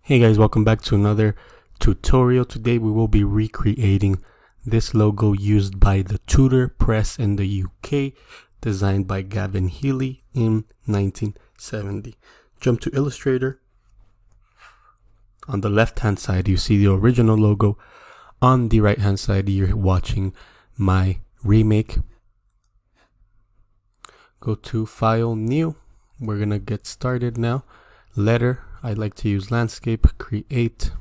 Hey guys, welcome back to another tutorial. Today we will be recreating this logo used by the Tudor Press in the UK, designed by Gavin Healy in 1970. Jump to Illustrator. On the left hand side you see the original logo. On the right hand side you're watching my remake. Go to File, New. We're gonna get started now. Letter, I like to use landscape. Create.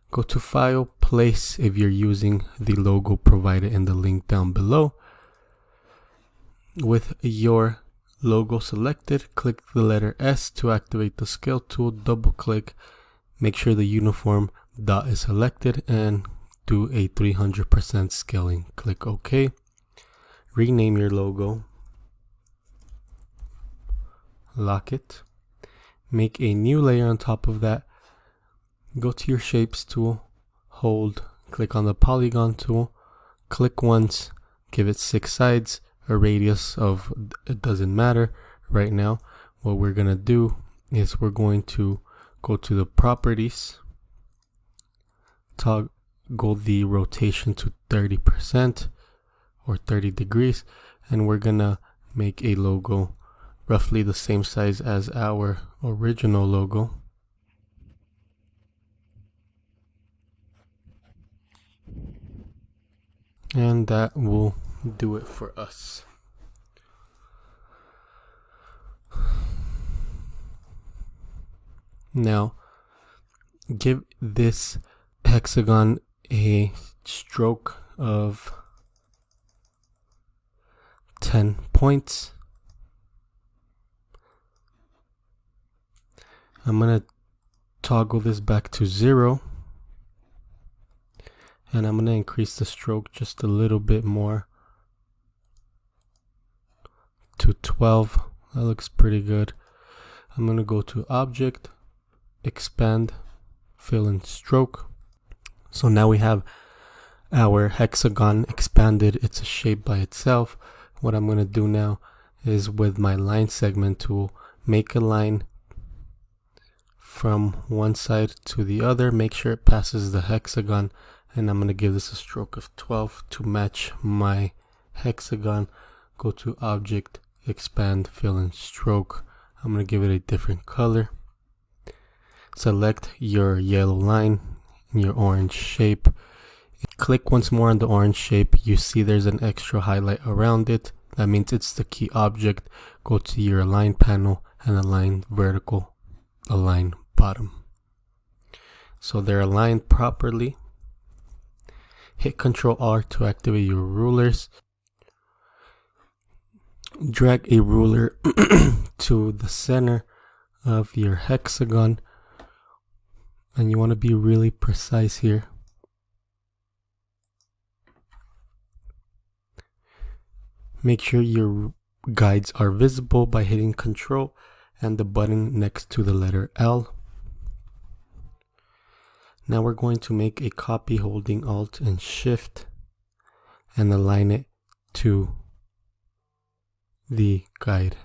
Go to File, Place if you're using the logo provided in the link down below. With your logo selected, click the letter S to activate the scale tool. Double click, make sure the uniform dot is selected and do a 300% scaling. Click OK. Rename your logo. Lock it. Make a new layer on top of that. Go to your shapes tool, hold, click on the polygon tool, click once, give it 6 sides, a radius of, it doesn't matter right now. What we're gonna do is we're going to go to the properties, toggle the rotation to 30% or 30 degrees, and we're gonna make a logo roughly the same size as our original logo. And that will do it for us. Now, give this hexagon a stroke of 10 points. I'm going to toggle this back to 0. And I'm going to increase the stroke just a little bit more to 12. That looks pretty good. I'm going to go to Object, Expand, Fill and Stroke. So now we have our hexagon expanded. It's a shape by itself. What I'm going to do now is with my line segment tool, make a line from one side to the other. Make sure it passes the hexagon. And I'm going to give this a stroke of 12 to match my hexagon. Go to Object, Expand, Fill and Stroke. I'm going to give it a different color. Select your yellow line and your orange shape. Click once more on the orange shape. You see there's an extra highlight around it. That means it's the key object. Go to your Align panel and align vertical, align bottom. So they're aligned properly. Hit Ctrl R to activate your rulers. Drag a ruler to the center of your hexagon. And you want to be really precise here. Make sure your guides are visible by hitting Ctrl and the button next to the letter L. Now we're going to make a copy holding Alt and Shift and align it to the guide.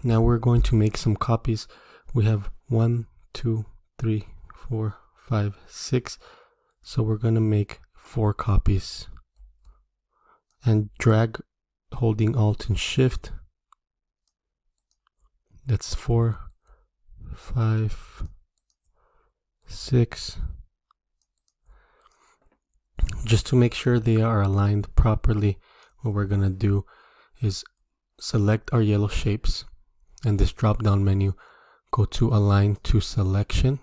Now we're going to make some copies. We have 1, 2, 3, 4, 5, 6. So we're going to make 4 copies. And drag holding Alt and Shift. That's 4, 5, 6. Just to make sure they are aligned properly, what we're going to do is select our yellow shapes. And this drop down menu, go to Align to Selection.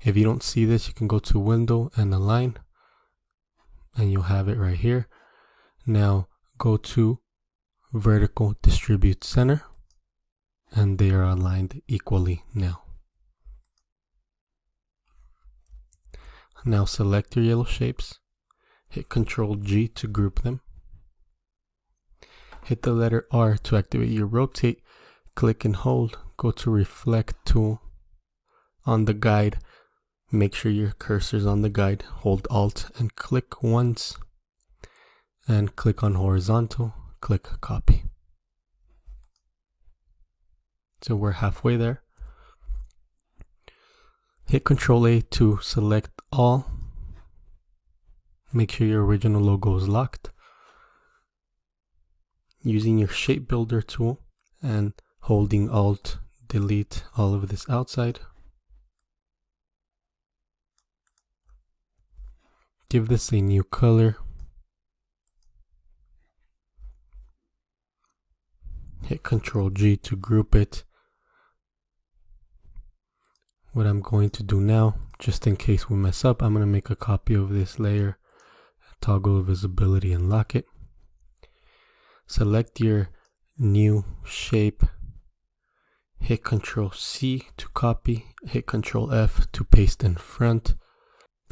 If you don't see this, you can go to Window and Align, and you'll have it right here. Now go to Vertical Distribute Center, and they are aligned equally now. Now select your yellow shapes, hit Ctrl G to group them. hit the letter R to activate your rotate. Click and hold, go to reflect tool on the guide. Make sure your cursor's on the guide. Hold Alt and click once and click on horizontal, click copy. So we're halfway there. Hit Control A to select all. Make sure your original logo is locked. Using your shape builder tool and holding Alt, delete all of this outside. Give this a new color. Hit Control G to group it. What I'm going to do now, just in case we mess up, I'm going to make a copy of this layer, toggle visibility and lock it. Select your new shape, hit Control C to copy, hit Control F to paste in front,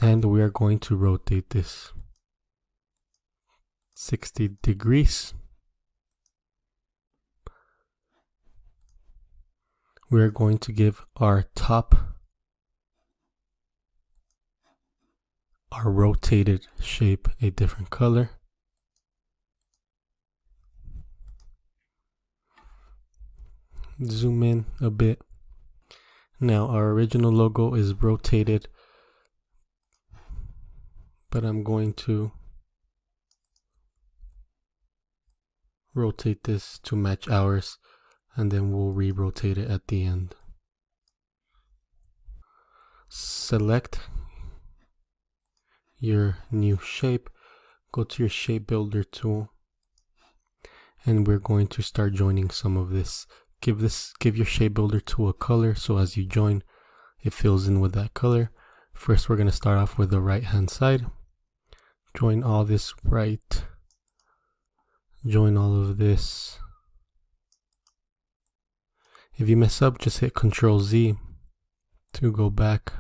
and we are going to rotate this 60 degrees. We are going to give our top, our rotated shape, a different color. Zoom in a bit. Now our original logo is rotated, but I'm going to rotate this to match ours, and then we'll re-rotate it at the end. Select your new shape, go to your shape builder tool, and we're going to start joining some of this. Give your shape builder tool a color, so as you join, it fills in with that color. First, we're going to start off with the right hand side. Join all this right. Join all of this. If you mess up, just hit Control Z to go back.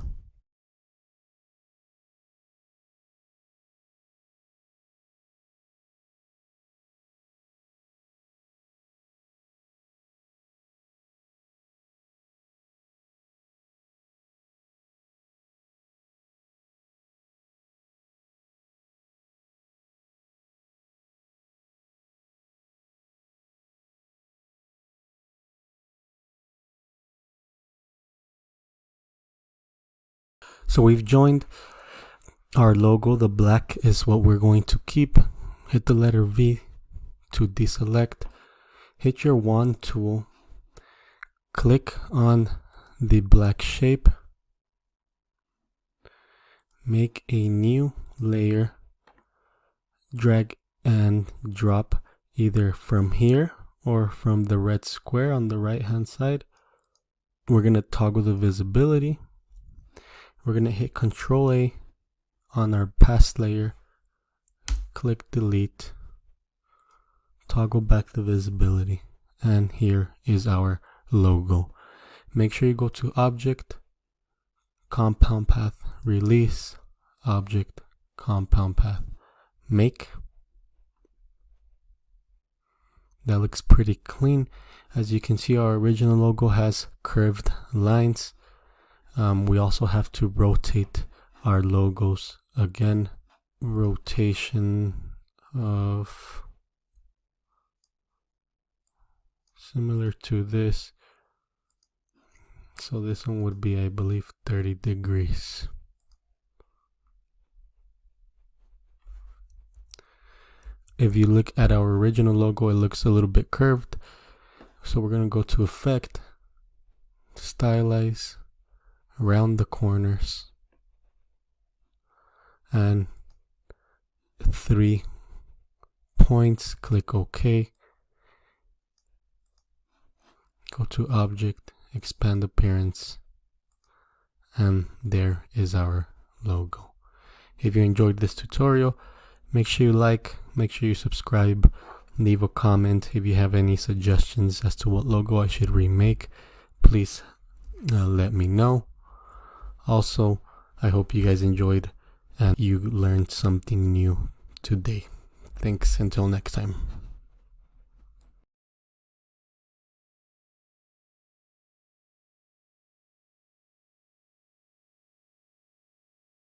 So we've joined our logo. The black is what we're going to keep. Hit the letter V to deselect. Hit your wand tool. Click on the black shape. Make a new layer. Drag and drop either from here or from the red square on the right hand side. We're going to toggle the visibility. We're going to hit Control A on our past layer, click delete, toggle back the visibility, and here is our logo. Make sure you go to Object, Compound Path, Release, Object, Compound Path, Make. That looks pretty clean. As you can see, our original logo has curved lines. We also have to rotate our logos again. Rotation of similar to this. So this one would be, I believe, 30 degrees. If you look at our original logo, it looks a little bit curved. So we're going to go to Effect, Stylize, around the corners, and 3 points. Click OK. Go to Object, Expand Appearance, and there is our logo. If you enjoyed this tutorial, make sure you like, make sure you subscribe, leave a comment. If you have any suggestions as to what logo I should remake, please let me know. Also, I hope you guys enjoyed and you learned something new today. Thanks, until next time.